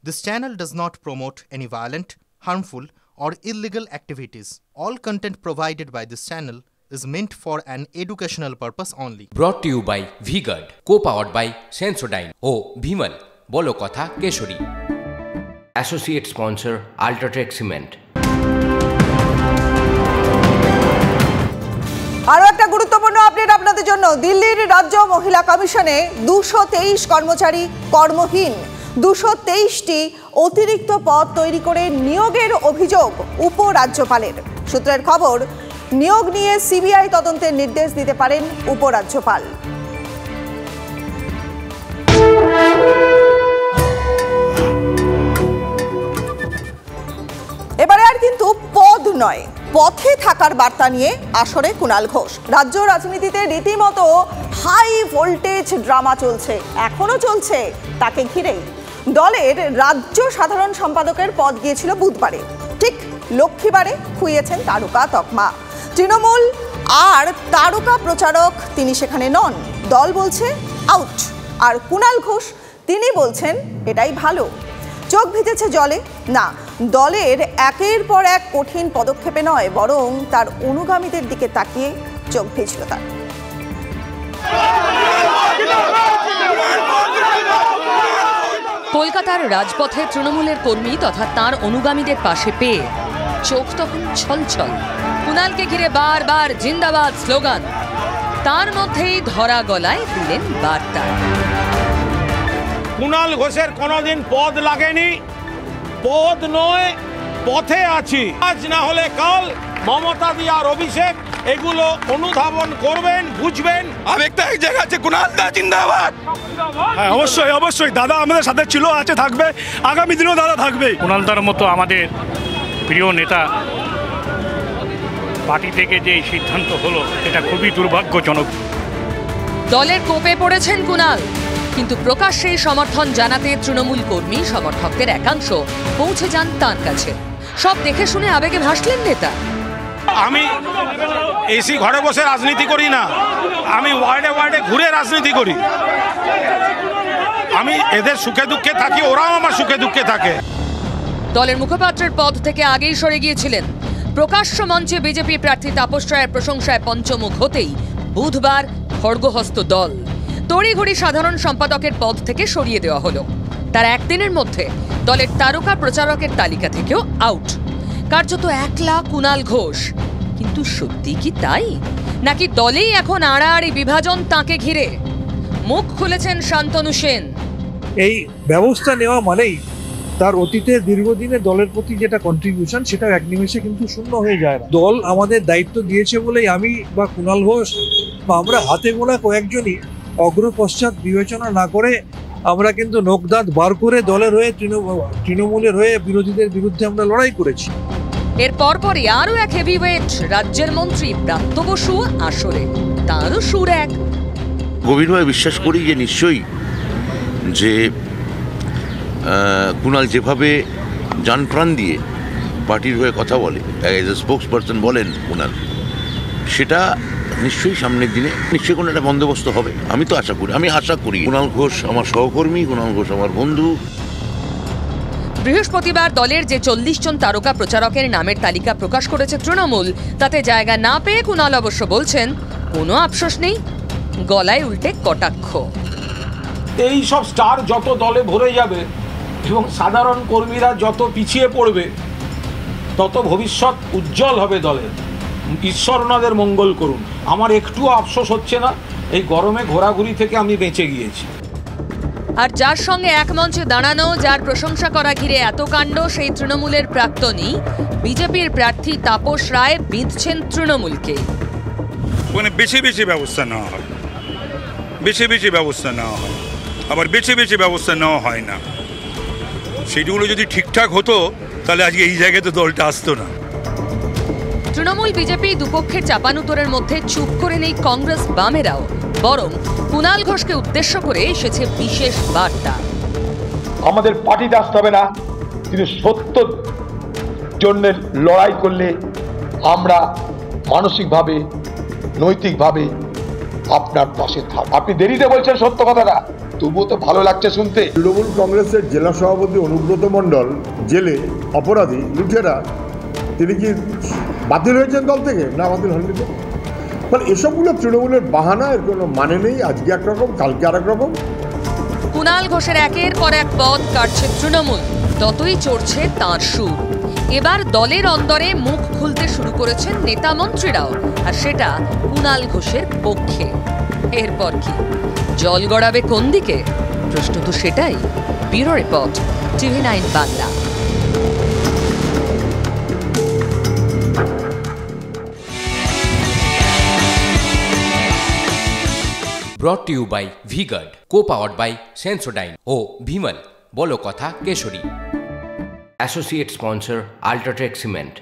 This channel does not promote any violent, harmful, or illegal activities. All content provided by this channel is meant for an educational purpose only. Brought to you by V-Guard, co-powered by Sensodyne ও Bhimal, বলো কথা Keshari. Associate sponsor Ultratech Cement। আরো একটা গুরুত্বপূর্ণ update আপনাদের জন্য। দিল্লির রাজ্য মহিলা কমিশনে 223 কর্মচারী কর্মহীন। 223টি অতিরিক্ত পদ তৈরি করে নিয়োগের অভিযোগ উপরাজ্যপালের। সূত্রের খবর, নিয়োগ নিয়ে সিবিআই তদন্তের নির্দেশ দিতে পারেন উপরাজ্যপাল। এবারে আর কিন্তু পদ নয়, পথে থাকার বার্তা নিয়ে আসরে কুণাল ঘোষ। রাজ্য রাজনীতিতে রীতিমতো হাই ভোল্টেজ ড্রামা চলছে, এখনো চলছে। তাকে ঘিরেই দলের রাজ্য সাধারণ সম্পাদকের পদ গিয়েছিল বুধবারে। ঠিক লক্ষ্মীবারে খুইয়েছেন তারকা তকমা। তৃণমূল আর তারকা প্রচারক তিনি সেখানে নন, দল বলছে আউট। আর কুণাল ঘোষ তিনি বলছেন এটাই ভালো। চোখ ভিজেছে জলে না, দলের একের পর এক কঠিন পদক্ষেপে নয়, বরং তার অনুগামীদের দিকে তাকিয়ে চোখ ভিজল তার। কলকাতার রাজপথে তৃণমূলের কর্মী তথা তার অনুগামীদের পাশে পেয়ে চোখ তখন ছলছল। কুণালকে ঘিরে বারবার জিন্দাবাদ স্লোগান। তার মধ্যেই ধরা গলায় দিলেন বার্তা। কুণাল ঘোষের কোনোদিন পদ লাগেনি, পদ নয় পথে আছি। আজ না হলে কাল মমতা দি আর অভিষেক এগুলো অনুধাবন করবেন, বুঝবেন। আরেকটা এক জায়গা আছে, কুণাল দা জিন্দাবাদ। হ্যাঁ, অবশ্যই অবশ্যই দাদা আমাদের সাথে ছিল, আছে, থাকবে, আগামী দিনেও দাদা থাকবে। কুণাল দার মতো আমাদের প্রিয় নেতা পার্টি থেকে যে সিদ্ধান্ত হলো এটা খুবই দুর্ভাগ্যজনক। দলের কোপে পড়েছেন কুণাল, কিন্তু প্রকাশ্যেই সমর্থন জানাতে তৃণমূল কর্মী সমর্থকদের একাংশ পৌঁছে যান তাঁর কাছে। সব দেখে শুনে আবেগে ভাসলেন নেতা। আমি এসি ঘরে বসে রাজনীতি করি না, আমি ওয়ার্ডে ওয়ার্ডে ঘুরে রাজনীতি করি। আমি এদের সুখে দুঃখে থাকি, ওরাও আমার সুখে দুঃখে থাকে। দলের মুখপাত্রের পদ থেকে আগেই সরে গিয়েছিলেন। প্রকাশ্য মঞ্চে বিজেপি প্রার্থী তাপস রায়ের প্রশংসায় পঞ্চমুখ হতেই বুধবার খড়গহস্ত দল। তড়িঘড়ি সাধারণ সম্পাদকের পদ থেকে সরিয়ে দেওয়া হলো। তার একদিনের মধ্যে দলের তারকা প্রচারকের তালিকা থেকেও আউট। কার্যত একলা কুণাল ঘোষ। কিন্তু সত্যি কি তাই, নাকি দলেই এখন আড়াআড়ি বিভাজন তাঁকে ঘিরে? মুখ খুলেছেন শান্তনু সেন। এই ব্যবস্থা নেওয়া মানেই তার অতীতে দীর্ঘদিনে দলের প্রতি যেটা কন্ট্রিবিউশন সেটা এক নিমেষে কিন্তু শূন্য হয়ে যায় না। দল আমাদের দায়িত্ব দিয়েছে বলেই আমি বা কুণাল ঘোষ বা আমরা হাতে গোনা কয়েকজনই অগ্রপশ্চাৎ বিবেচনা না করে আমরা কিন্তু নখদাঁত বার করে দলের হয়ে তৃণমূলের হয়ে বিরোধীদের বিরুদ্ধে আমরা লড়াই করেছি। এর পরপরই আরও এক হেভিওয়েট রাজ্যের মন্ত্রী ব্রাত্য বসু আসরে। তাঁরও সুর এক। গভীরভাবে বিশ্বাস করি যে নিশ্চয়ই যে কুণাল যেভাবে জান প্রাণ দিয়ে পার্টির হয়ে কথা বলে, এজ এ স্পোক্স পারসন বলেন কুণাল, সেটা নিশ্চয়ই সামনের দিনে নিশ্চয়ই কোনো একটা বন্দোবস্ত হবে। আমি তো আশা করি, কুণাল ঘোষ আমার সহকর্মী, কুণাল ঘোষ আমার বন্ধু। বৃহস্পতিবার দলের যে 40 জন তারকা প্রচারকের নামের তালিকা প্রকাশ করেছে তৃণমূল, তাতে জায়গা না পেয়ে কুণাল অবশ্য বলছেন কোনো আফসোস নেই, গলায় উল্টে কটাক্ষ। এই সব স্টার যত দলে ভরে যাবে এবং সাধারণ কর্মীরা যত পিছিয়ে পড়বে, তত ভবিষ্যৎ উজ্জ্বল হবে দলের। ঈশ্বর ওনাদের মঙ্গল করুন। আমার একটুও আফসোস হচ্ছে না, এই গরমে ঘোরাঘুরি থেকে আমি বেঁচে গিয়েছি। আর যার সঙ্গে এক মঞ্চে দাঁড়ানো, যার প্রশংসা করা ঘিরে এত কাণ্ড, সেই তৃণমূলের প্রাক্তনী বিজেপির প্রার্থী তাপস রায় বিঁধছেন তৃণমূলকে। মানে বেশি বেশি ব্যবস্থা নেওয়া হয়, বেশি বেশি ব্যবস্থা নেওয়া হয়, আবার বেশি বেশি ব্যবস্থা নেওয়া হয় না। সেগুলো যদি ঠিকঠাক হতো তাহলে আজকে এই জায়গায় তো দলটা আসতো না। তৃণমূল বিজেপি দুপক্ষের চাপানুতরের মধ্যে চুপ করে নেই কংগ্রেস বামেরাও, বরং কুণাল ঘোষকে উদ্দেশ্য করে এসেছে বিশেষ বার্তা। আমাদের পার্টিতে আসতে হবে না, কিন্তু সত্যর জন্য লড়াই করলে আমরা মানসিকভাবে নৈতিকভাবে আপনার পাশে থাকব। আপনি দেরিতে বলছেন সত্য কথাটা, তবুও তো ভালো লাগছে শুনতে। তৃণমূল কংগ্রেসের জেলা সভাপতি অনুব্রত মণ্ডল জেলে অপরাধী লুটেরা, তিনি কি বাতিল হয়েছেন দল থেকে? না, বাতিল হননি। তো মানে এসবগুলো তৃণমূলের বাহানা, এর কোনো মানে নেই। আজকে একরকম, কালকে আর এক রকম। কুণাল ঘোষের একের পর এক পদ কাটছে তৃণমূল, ততই চড়ছে তাঁর সুর। এবার দলের অন্দরে মুখ খুলতে শুরু করেছেন নেতা মন্ত্রীরাও, আর সেটা কুণাল ঘোষের পক্ষে। এরপর কি জল গড়াবে কোন দিকে? প্রশ্ন তো সেটাই। Bureau report, TV9 Bangla. Brought to you by V-Guard, co-powered by Sensodyne ও Bhimal, বলো কথা Keshari. Associate sponsor, Ultratech Cement.